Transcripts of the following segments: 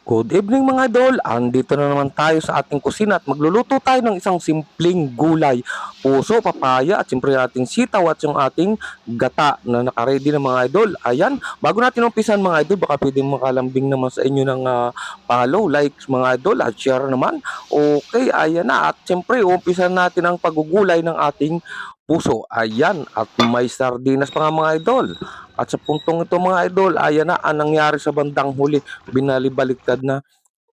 Good evening mga idol, andito na naman tayo sa ating kusina at magluluto tayo ng isang simpleng gulay, puso, papaya at siyempre ating sitaw at yung ating gata na nakaready na mga idol. Ayan, bago natin umpisan mga idol, baka pwedeng makalambing naman sa inyo ng follow, like mga idol at share naman. Okay, ayan na at siyempre umpisan natin ang paggugulay ng ating puso. Ayan, at may sardinas pa nga mga idol. At sa puntong ito mga idol, ayan na ang nangyari sa bandang huli, binalibaliktad na.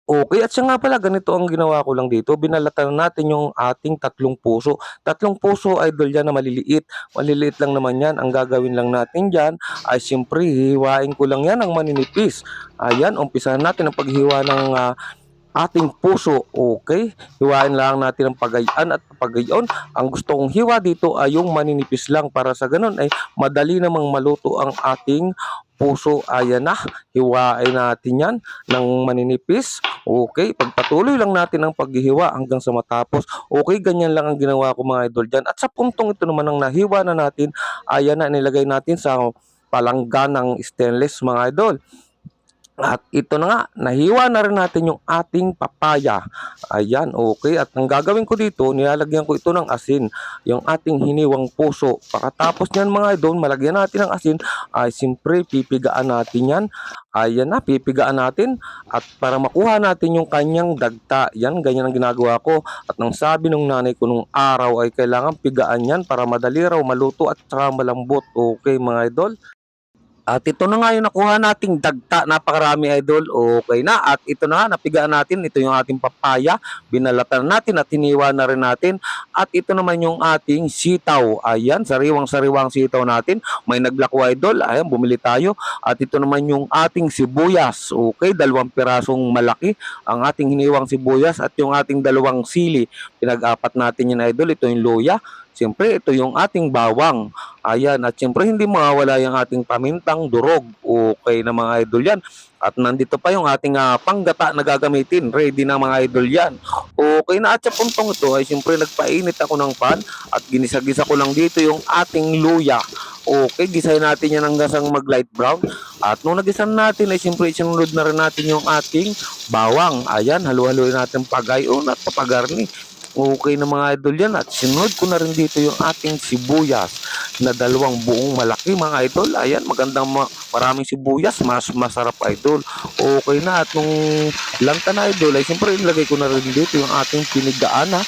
Okay, at siya nga pala ganito ang ginawa ko lang dito, binalatan natin yung ating tatlong puso. Tatlong puso idol yan na maliliit. Maliliit lang naman yan. Ang gagawin lang natin diyan ay siyempre hihiwain ko lang yan ng maninipis. Ayan, umpisahan natin ang paghiwa ng ating puso. Okay, hiwain lang natin ang pagayan at pagayon. Ang gusto kong hiwa dito ay yung maninipis lang para sa ganun ay madali namang maluto ang ating puso. Ayan na, hiwain natin yan ng maninipis. Okay, pagpatuloy lang natin ang paghihiwa hanggang sa matapos. Okay, ganyan lang ang ginawa ko mga idol dyan. At sa puntong ito naman ang nahiwa na natin, ayan na, nilagay natin sa palanggan ng stainless mga idol. At ito na nga, nahiwa na rin natin yung ating papaya. Ayan, okay. At ang gagawin ko dito, nilalagyan ko ito ng asin, yung ating hiniwang puso. Pagkatapos niyan mga idol, malagyan natin ng asin, ay simpre pipigaan natin yan. Ayan na, pipigaan natin. At para makuha natin yung kanyang dagta, yan, ganyan ang ginagawa ko. At nang sabi ng nanay ko nung araw ay kailangan pigaan yan para madali raw maluto at saka malambot. Okay mga idol. At ito na nga yung nakuha nating dagta, napakarami idol. Okay na, at ito na nga, napigaan natin, ito yung ating papaya, binalatan natin at hiniwa na rin natin. At ito naman yung ating sitaw, ayan, sariwang-sariwang sitaw natin. May naglako idol, ayan, bumili tayo. At ito naman yung ating sibuyas, okay, 2 pirasong malaki, ang ating hiniwang sibuyas at yung ating 2 sili. Pinag-apat natin yun idol, ito yung luya. Siyempre, ito yung ating bawang. Ayan, at siyempre hindi mawawala yung ating pamintang durog. Okay na mga idol yan. At nandito pa yung ating panggata na gagamitin. Ready na mga idol yan. Okay na, at sa puntong ito ay siyempre nagpainit ako ng pan at ginisa-gisa ko lang dito yung ating luya. Okay, gisahin natin yan hanggang sa mag light brown. At nung nagisan natin ay siyempre sinunod na rin natin yung ating bawang. Ayan, halu-haluin natin pagayon at papagarni. Okay na mga idol yan, at sinunod ko na rin dito yung ating sibuyas na 2 buong malaki mga idol. Ayan, magandang maraming sibuyas, mas masarap idol. Okay na, at nung lanta na idol ay siyempre ilagay ko na rin dito yung ating pinigaan na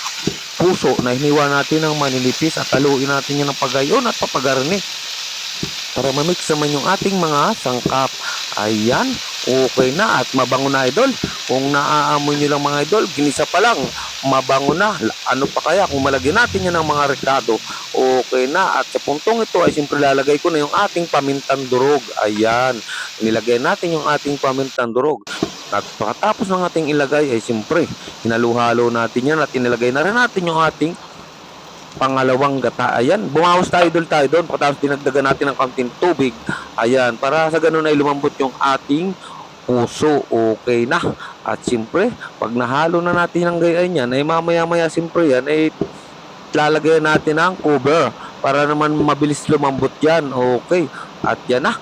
puso na hiniwa natin ng maninipis at haluin natin yan ng pagayon at papagarni para mamix naman yung ating mga sangkap. Ayan, okay na at mabango na idol. Kung naaamoy nyo lang mga idol, ginisa pa lang, mabango na. Ano pa kaya kung malagyan natin yan ng mga rekado. Okay na, at sa puntong ito ay siyempre lalagay ko na yung ating pamintang durog. Ayan, nilagay natin yung ating pamintang durog. At pagkatapos ng ating ilagay ay siyempre hinaluhalo natin yan at inilagay na rin natin yung ating pangalawang gata. Ayan, bumawas tayo doon. Pagkatapos dinagdagan natin ng kaunting tubig. Ayan, para sa ganun ay lumambot yung ating puso. Okay na. At siyempre, pag nahalo na natin ang gayon yan, ay mamaya-maya siyempre yan, ay lalagyan natin ang cover para naman mabilis lumambot yan. Okay. At yan na.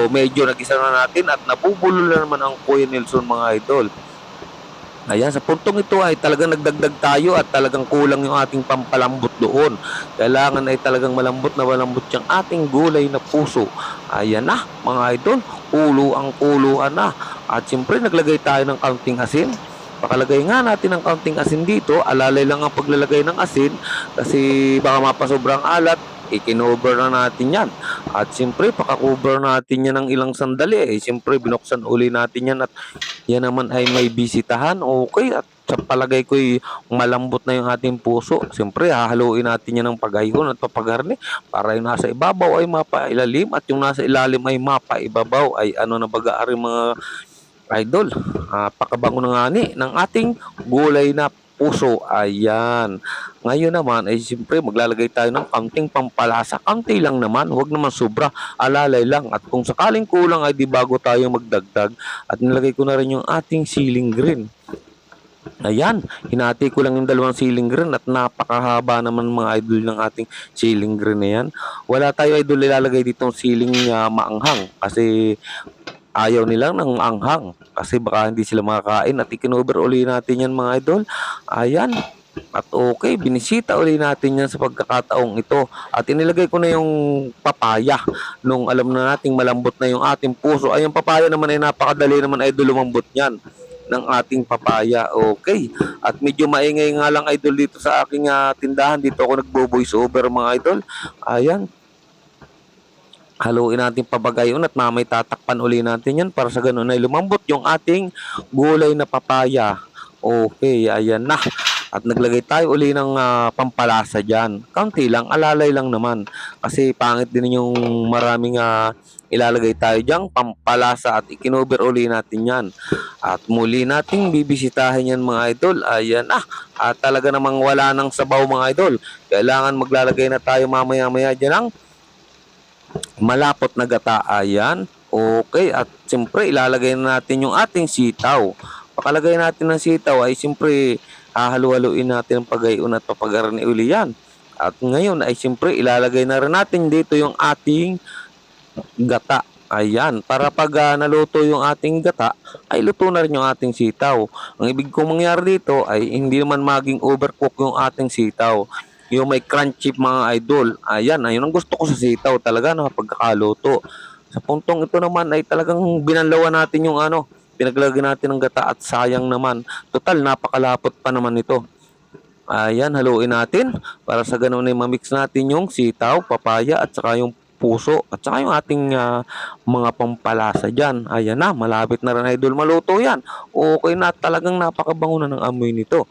Medyo nagisa na natin at nabubulo na naman ang Kuya Nelson mga idol. Ayan, sa puntong ito ay talagang nagdagdag tayo at talagang kulang yung ating pampalambot doon. Kailangan ay talagang malambot na malambot yung ating gulay na puso. Ayan na, mga idol, kuluan na. At siyempre, naglagay tayo ng kaunting asin. Pakalagay nga natin ng kaunting asin dito, alalay lang ang paglalagay ng asin kasi baka mapasobrang alat, ikinover na natin yan. At siyempre, pakakover natin yan ng ilang sandali. Siyempre, binuksan uli natin yan at yan naman ay may bisitahan. Okay, at sa palagay ko malambot na yung ating puso. Siyempre, hahaluin natin yan ng pagayon at papagarni para yung nasa ibabaw ay mapailalim at yung nasa ilalim ay mapaibabaw. Ay ano na baga mga idol. Pakabango na nga ni ng ating gulay na puso. Ayan. Ngayon naman ay siyempre maglalagay tayo ng kaunting pampalasa. Kaunti lang naman, huwag naman sobra. Alalay lang. At kung sakaling kulang ay di bago tayo magdagdag. At nilagay ko na rin yung ating siling green. Ayan, hinati ko lang yung 2 siling green at napakahaba naman mga idol ng ating siling green na yan. Wala tayo idol ilalagay dito ng siling maanghang kasi ayaw nila ng anghang kasi baka hindi sila makakain at ikinover uli natin yan mga idol. Ayan. At okay, binisita uli natin yan sa pagkakataong ito. At inilagay ko na yung papaya nung alam na nating malambot na yung ating puso. Ay, yung papaya naman ay napakadali naman idol lumambot yan ng ating papaya. Okay. At medyo maingay nga lang idol dito sa aking tindahan. Dito ako nagbo-voice over mga idol. Ayan. Haluin natin pabagayon at mamay tatakpan uli natin yan para sa ganun ay lumambot yung ating gulay na papaya. Okay, ayan na. At naglagay tayo uli ng pampalasa dyan. Kaunti lang, alalay lang naman. Kasi pangit din yung maraming ilalagay tayo dyan, pampalasa at ikinover uli natin yan. At muli nating bibisitahin yan mga idol. Ayan na. At talaga namang wala ng sabaw mga idol. Kailangan maglalagay na tayo mamaya-maya dyan ng malapot na gata. Ayan. Okay. At siyempre ilalagay na natin yung ating sitaw. Pakalagay natin ng sitaw ay siyempre hahalu-haluin natin ang pagayon at papagarni uli yan. At ngayon ay siyempre ilalagay na rin natin dito yung ating gata. Ayan, para pag naluto yung ating gata, ay luto na rin yung ating sitaw. Ang ibig kong mangyari dito ay hindi naman maging overcook yung ating sitaw. Yung may crunchy mga idol. Ayan, ayun ang gusto ko sa sitaw talaga na pagkakaluto. Sa puntong ito naman ay talagang binanlawan natin yung pinaglagyan natin ng gata at sayang naman. Total, napakalapot pa naman ito. Ayan, haluin natin para sa ganun ay mamix natin yung sitaw, papaya at saka yung puso at saka yung ating mga pampalasa dyan. Ayan na, malapit na rin idol maluto yan. Okay na, talagang napakabango na ng amoy nito.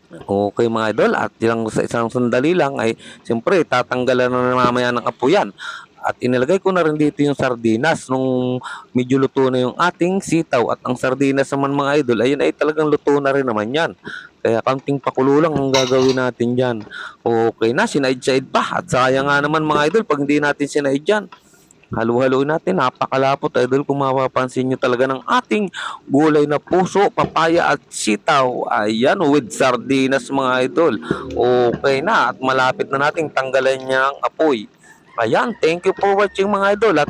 Okay mga idol, at sa isang sandali lang ay siyempre tatanggalan na mamaya ng apo yan. At inilagay ko na rin dito yung sardinas nung medyo luto na yung ating sitaw. At ang sardinas naman mga idol, ayun ay talagang luto na rin naman yan. Kaya kaunting pakulo lang ang gagawin natin dyan. Okay na, sinaid-said pa. At sayang nga naman mga idol pag hindi natin sinaid dyan. Halu-haluin natin, napakalapot idol kung mapapansin nyo talaga ng ating gulay na puso, papaya at sitaw. Ayan, with sardinas mga idol. Okay na, at malapit na nating tanggalan niya ang apoy. Ayan, thank you for watching mga idol at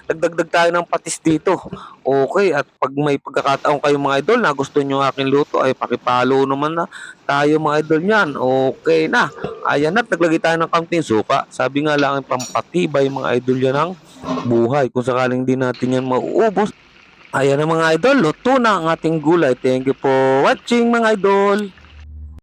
nagdagdag tayo ng patis dito. Okay, at pag may pagkakataon kayo mga idol na gusto nyo aking luto ay pakipalo naman na tayo mga idol niyan. Okay na. Ayan na, naglagay tayo ng kaunting suka. Sabi nga lang pampatibay mga idol yan ang buhay. Kung sakaling di natin yan mauubos. Ayan na mga idol, luto na ang ating gulay. Thank you for watching mga idol.